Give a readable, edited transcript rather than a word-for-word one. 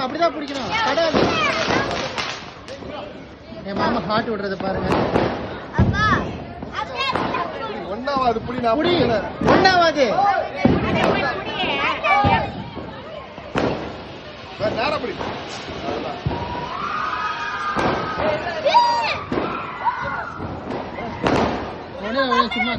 அப்படிதான் பிடிக்கணும். என் மாமா ஹார்ட் விடுறத பாருங்க. ஒன்னாவது ஒன்னாவது நேரப்படி சும்மா